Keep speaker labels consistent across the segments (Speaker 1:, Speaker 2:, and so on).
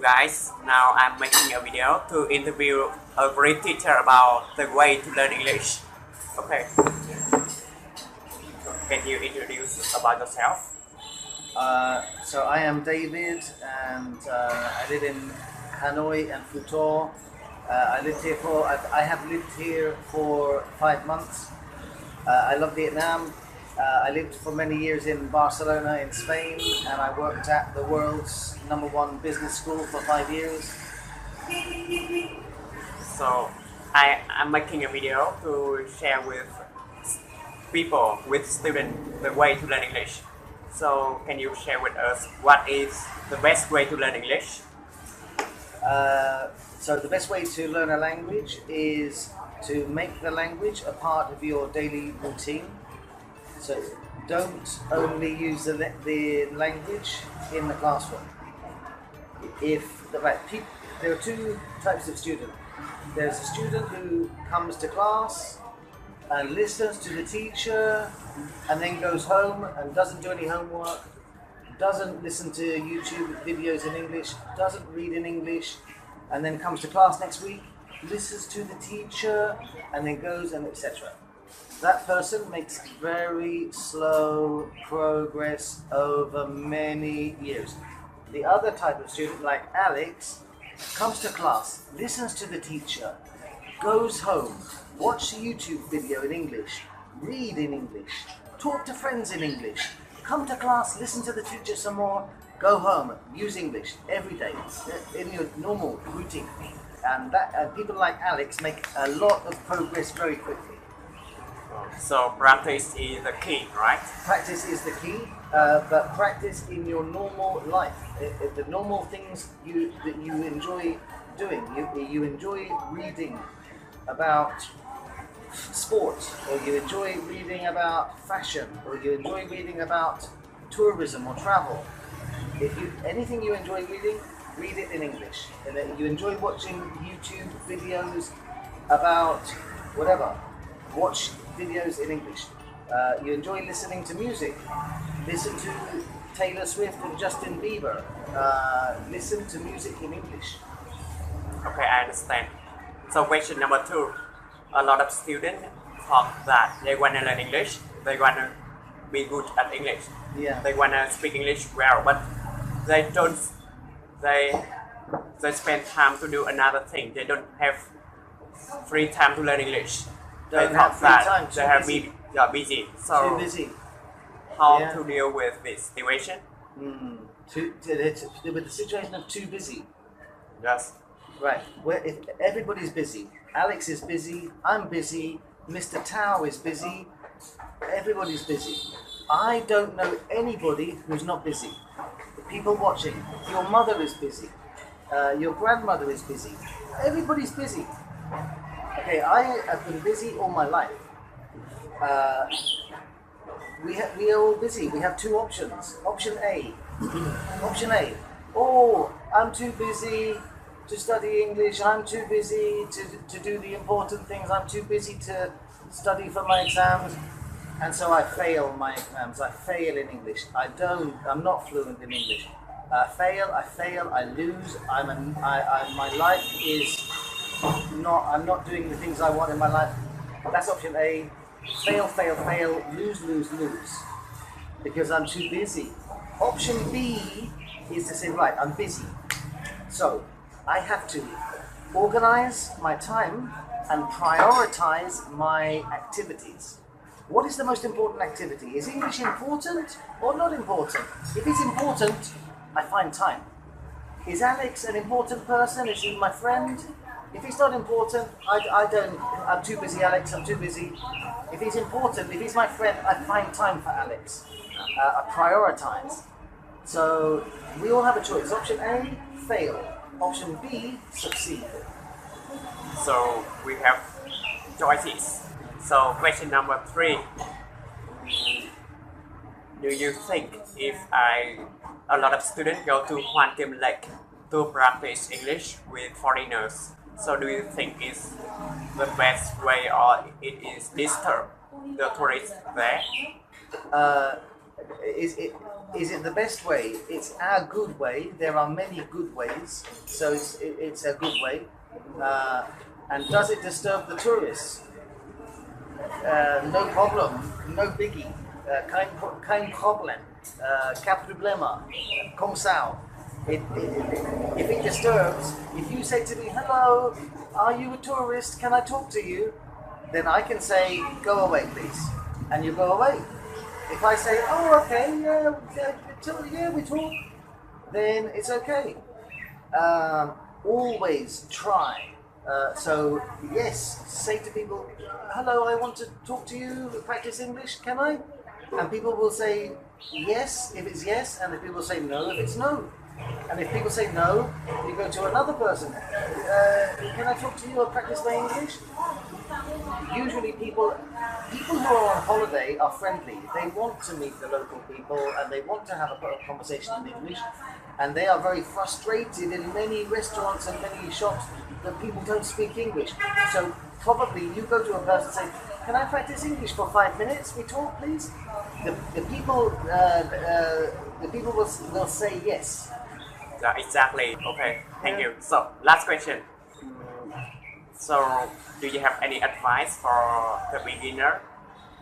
Speaker 1: guys, now I'm making a video to interview a great teacher about the way to learn English. Okay. Can you introduce about yourself?
Speaker 2: So I am David, and I live in Hanoi and Phu. I have lived here for 5 months. I love Vietnam. I lived for many years in Barcelona in Spain, and I worked at the world's #1 business school for 5 years.
Speaker 1: So I'm making a video to share with people, with students, the way to learn English. So can you share with us what is the best way to learn English?
Speaker 2: So the best way to learn a language is to make the language a part of your daily routine. So don't only use the language in the classroom. There are two types of student. There's a student who comes to class and listens to the teacher and then goes home and doesn't do any homework, doesn't listen to YouTube videos in English, doesn't read in English, and then comes to class next week, listens to the teacher, and then goes and etc. That person makes very slow progress over many years. The other type of student, like Alex, comes to class, listens to the teacher, goes home, watch a YouTube video in English, read in English, talk to friends in English, come to class, listen to the teacher some more, go home, use English every day in your normal routine. And people like Alex make a lot of progress very quickly.
Speaker 1: So practice is the key, right?
Speaker 2: Practice is the key, but practice in your normal life. The normal things that you enjoy doing. You enjoy reading about sport, or you enjoy reading about fashion, or you enjoy reading about tourism or travel. Anything you enjoy reading, read it in English. And then you enjoy watching YouTube videos about whatever, watch videos in English. You enjoy listening to music, listen to Taylor Swift and Justin Bieber. Listen to music in English.
Speaker 1: Okay, I understand. So question number 2. A lot of students thought that they want to learn English, they want to be good at English.
Speaker 2: Yeah.
Speaker 1: They want to speak English well, but they don't. They spend time to do another thing. They don't have free time to learn English. They thought that they are busy. So
Speaker 2: too busy.
Speaker 1: How to deal with this situation?
Speaker 2: With the situation of too busy.
Speaker 1: Yes.
Speaker 2: Right. If everybody's busy. Alex is busy. I'm busy. Mr. Tao is busy. Everybody's busy. I don't know anybody who's not busy. The people watching. Your mother is busy. Your grandmother is busy. Everybody's busy. Okay, I have been busy all my life. We are all busy. We have 2 options. Option A. Option A. Oh, I'm too busy to study English. I'm too busy to do the important things. I'm too busy to study for my exams. And so I fail my exams. I fail in English. I'm not fluent in English. I fail, I lose. My life is I'm not doing the things I want in my life. That's option A. Fail, lose. Because I'm too busy. Option B is to say, right, I'm busy. So I have to organize my time and prioritize my activities. What is the most important activity? Is English important or not important? If it's important, I find time. Is Alex an important person? Is he my friend? If he's not important, I'm too busy, Alex, I'm too busy. If he's important, if he's my friend, I find time for Alex. I prioritize. So we all have a choice. Option A, fail. Option B, succeed.
Speaker 1: So we have choices. So question number 3. Do you think if a lot of students go to HOC TIểng NG to practice English with foreigners, so do you think it's the best way, or it is disturb the tourists there?
Speaker 2: Is it the best way? It's a good way. There are many good ways, so it's a good way. And does it disturb the tourists? No problem, no biggie. Kein Problem, kein problema, không sao. If it disturbs, if you say to me, hello, are you a tourist? Can I talk to you? Then I can say, go away, please. And you go away. If I say, oh, okay, yeah, we talk, then it's okay. Always try. So, yes, say to people, hello, I want to talk to you, practice English, can I? And people will say yes if it's yes, and if people say no if it's no. And if people say no, you go to another person. Can I talk to you or practice my English? Usually people who are on holiday are friendly. They want to meet the local people and they want to have a conversation in English. And they are very frustrated in many restaurants and many shops that people don't speak English. So probably you go to a person and say, can I practice English for 5 minutes? We talk, please. The people will say yes.
Speaker 1: Yeah, exactly. Okay, thank you. So, last question. So, do you have any advice for the beginner,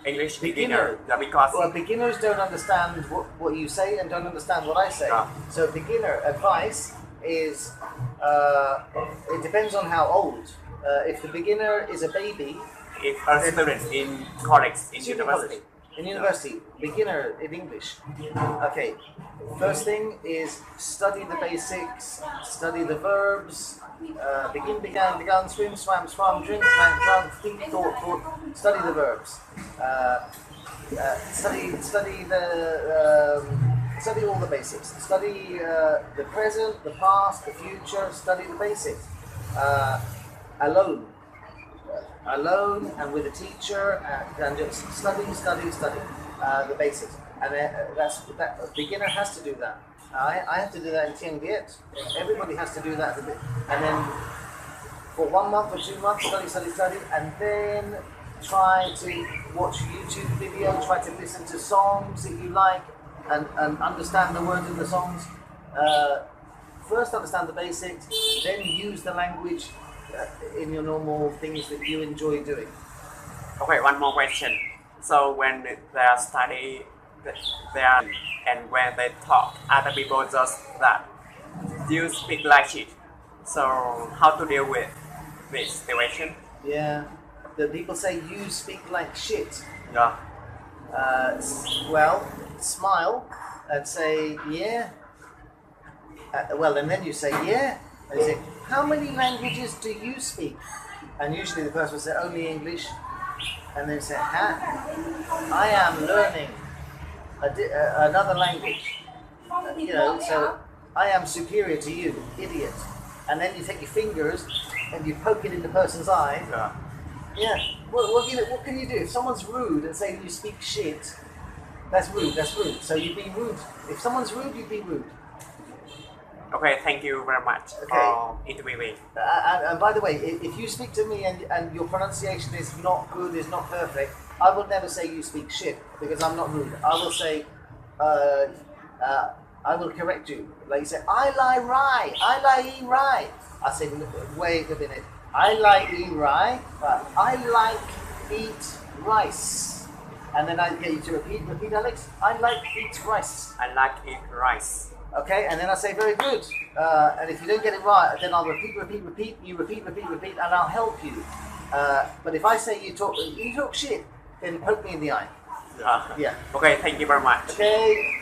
Speaker 1: English beginner? Yeah, because
Speaker 2: beginners don't understand what you say and don't understand what I say.
Speaker 1: Yeah.
Speaker 2: So, beginner advice is it depends on how old. If the beginner is a baby,
Speaker 1: if a student in college, in university.
Speaker 2: In university, beginner in English. Okay, first thing is study the basics, study the verbs, begin, began, swim, swam, swum, drink, drank, think, thought, study the verbs. Study all the basics. Study the present, the past, the future, study the basics. Alone and with a teacher, and just study the basics. And that beginner has to do that. I have to do that in TIòng NG. Everybody has to do that. And then for 1 month or 2 months, study, and then try to watch YouTube videos, try to listen to songs that you like, and understand the words in the songs. First understand the basics, then use the language in your normal things that you enjoy doing.
Speaker 1: Okay, one more question. So when they study there and when they talk, other people just that you speak like shit. So how to deal with this situation?
Speaker 2: Yeah, the people say you speak like shit.
Speaker 1: Yeah.
Speaker 2: Well, smile and say yeah. And then you say yeah. And you say, how many languages do you speak? And usually the person will say, only English. And then say, I am learning another language. So I am superior to you, idiot. And then you take your fingers and you poke it in the person's eye. Yeah. What can you do? If someone's rude and say you speak shit, that's rude. So you be rude. If someone's rude, you be rude.
Speaker 1: Okay, thank you very much for interviewing.
Speaker 2: And by the way, if you speak to me and your pronunciation is not good, is not perfect, I will never say you speak shit because I'm not rude. I will say, I will correct you. Like you say, I lie right. I say, wait a minute. I like eat rye, but I like eat rice. And then I get you to repeat Alex. I like eat rice.
Speaker 1: I like eat rice.
Speaker 2: Okay, and then I say very good. And if you don't get it right, then I'll repeat. You repeat, and I'll help you. But if I say you talk shit, then poke me in the eye.
Speaker 1: Yeah. Okay, thank you very much.
Speaker 2: Okay.